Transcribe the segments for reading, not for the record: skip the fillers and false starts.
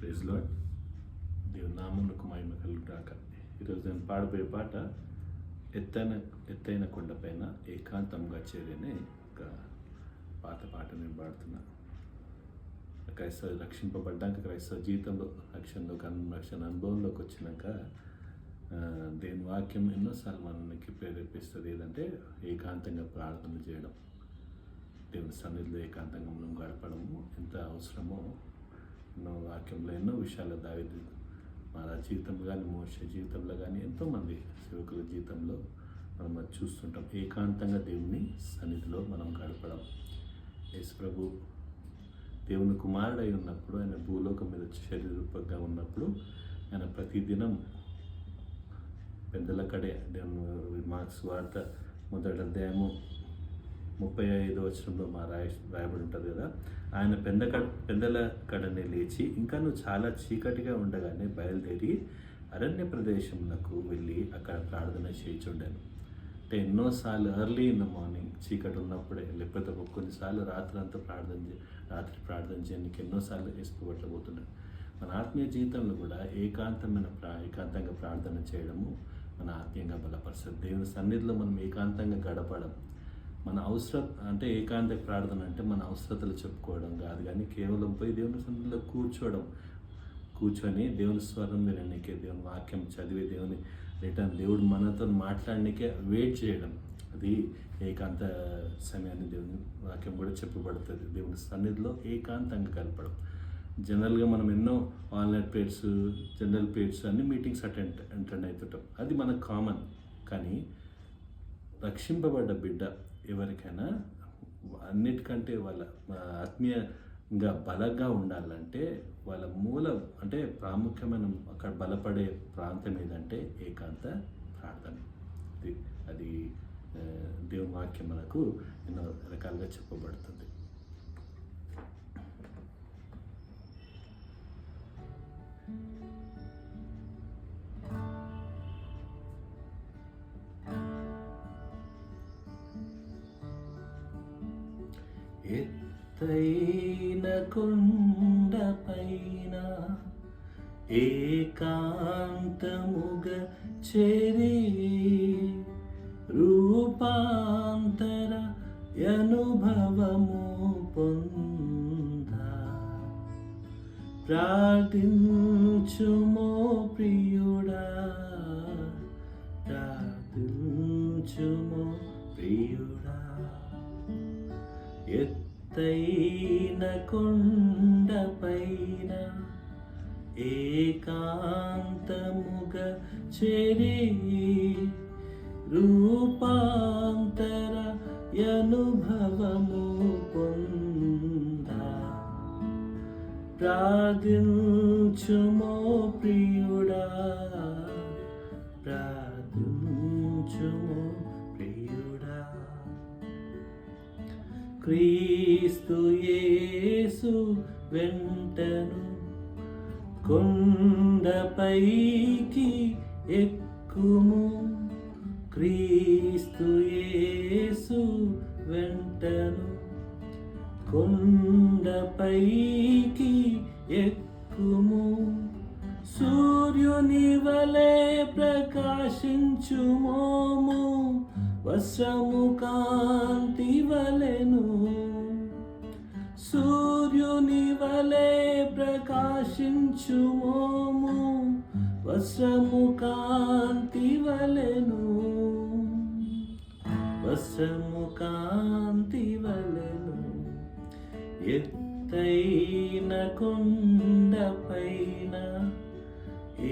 Praise lord. దేవుని నామమునకు మహిమ కలుగుగాక. ఈరోజు నేను పాడబోయే పాట ఎత్తైన కొండపైన ఏకాంతంగా చేరనే ఒక పాట నేను పాడుతున్నా. రక్షింపబడ్డాక క్రైస్తవ జీవితంలో రక్షణ అనుభవంలోకి వచ్చినాక దేవుని వాక్యం ఎన్నోసార్లు మనకి ప్రేరేపిస్తుంది. ఏదంటే ఏకాంతంగా ప్రార్థన చేయడం, దేవుని సన్నిధిలో ఏకాంతంగా మనం గడపడము ఎంత అవసరమో వాక్యంలో ఎన్నో విషయాలు దావీదు మహారాజు జీవితంలో కానీ, మోషే జీవితంలో కానీ, ఎంతోమంది సేవకుల జీవితంలో మనం అది చూస్తుంటాం. ఏకాంతంగా దేవుని సన్నిధిలో మనం గడపడం. యేసు ప్రభు దేవుని కుమారుడై ఉన్నప్పుడు, ఆయన భూలోకం మీద శరీరూపంగా ఉన్నప్పుడు, ఆయన ప్రతిదినం పెద్దల కడే దేవుని మార్క్స్ వార్త మొదటి అధ్యాయము 35వ వచనంలో రాయబడి ఉంటుంది కదా, ఆయన పెద్దల కడనే లేచి ఇంకా నువ్వు చాలా చీకటిగా ఉండగానే బయలుదేరి అరణ్య ప్రదేశంలోకి వెళ్ళి అక్కడ ప్రార్థన చేయించుండాను. అంటే ఎన్నోసార్లు ఎర్లీ ఇన్ ద మార్నింగ్ చీకటి ఉన్నప్పుడే, లేకపోతే కొన్నిసార్లు రాత్రి ప్రార్థన చేయడానికి ఎన్నోసార్లు వేసుకోబట్టబోతున్నాను. మన ఆత్మీయ జీవితంలో కూడా ఏకాంతంగా ప్రార్థన చేయడము మన ఆత్మీయంగా బలపరుస్తుంది. దేవుని సన్నిధిలో మనం ఏకాంతంగా గడపడం, మన అవసరం అంటే ఏకాంత ప్రార్థన అంటే మన అవసరతలు చెప్పుకోవడం కాదు, కానీ కేవలం పోయి దేవుని సన్నిధిలో కూర్చొని దేవుని స్వరం వినడానికే, దేవుని వాక్యం చదివి దేవుడు మనతో మాట్లాడడానికే వెయిట్ చేయడం. అది ఏకాంత సమయాన్ని దేవుని వాక్యం కూడా చెప్పబడుతుంది. దేవుని సన్నిధిలో ఏకాంతంగా గడపడం. జనరల్గా మనం ఎన్నో ఆన్లైన్ ప్రేయర్స్, జనరల్ ప్రేయర్స్ అన్ని మీటింగ్స్ అటెండ్ అవుతుంటాం, అది మనకు కామన్. కానీ రక్షింపబడ్డ బిడ్డ ఎవరికైనా అన్నిటికంటే వాళ్ళ ఆత్మీయంగా బలంగా ఉండాలంటే వాళ్ళ అంటే ప్రాముఖ్యమైన అక్కడ బలపడే ప్రాంతం ఏదంటే ఏకాంత ప్రార్థన. అది దేవుని వాక్యం మనకు ఎన్నో రకాలుగా చెప్పబడుతుంది. ఎత్తైన కొండపైన ఏకాంతముగా చేరి రూపాంతర అనుభవము పొందా ప్రార్థించుమో ప్రియుడా, ప్రార్థించుమో ప్రియుడా. ఎత్తైన కొండపైన ఏకాంతముగా చేరి రూపాంతర అనుభవము పొందా ప్రార్థించుమో ప్రియుడా, ప్రార్థించుమో ప్రియుడా. క్రీస్తు యేసు వెంటను కొండపైకి ఎక్కుము, క్రీస్తు యేసు వెంటను కొండపైకి ఎక్కుము. సూర్యుని వలె ప్రకాశించుమోము, వస్త్రము కాంతి వలెను. సూర్యుని వలె ప్రకాశించుమోము, వస్త్రము కాంతి వలెను, వస్త్రము కాంతి వలెను. ఎత్తైన కొండపైన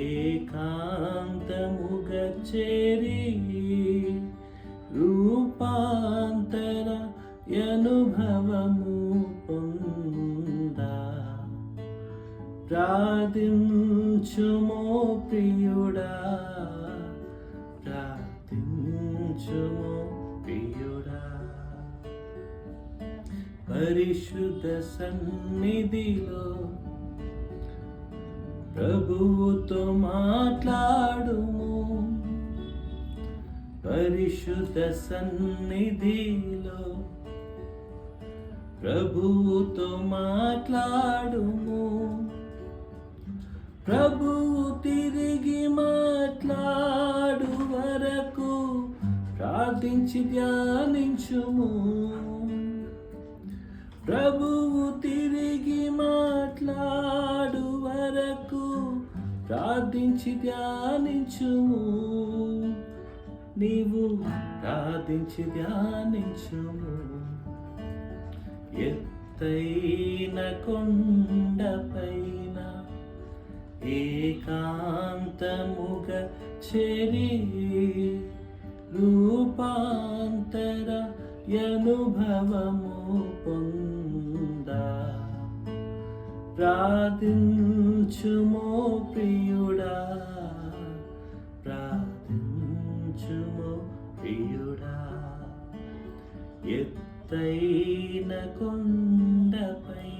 ఏకాంతముగా చేరి రూపాంతర అనుభవము పొందా ప్రార్థించుమో ప్రియుడా, ప్రార్థించుమో ప్రియుడా. పరిశుద్ధ సన్నిధిలో ప్రభువుతో మాట్లాడుము, పరిశుద్ధ సన్నిధిలో ప్రభువుతో మాట్లాడుము, ప్రభువు తిరిగి మాట్లాడు వరకు ప్రార్థించి ధ్యానించుము. ప్రభువు తిరిగి మాట్లాడు వరకు ప్రార్థించి ధ్యానించుము. నీవు ప్రార్థించి ధ్యానించుము. ఎత్తైన కొండపైన ఏకాంతముగా చెరి రూపాంతర అనుభవము పొందా ప్రార్థించుమో ప్రియుడా, ప్రార్థించుమో ప్రియుడా. ఎత్తైన కొండపై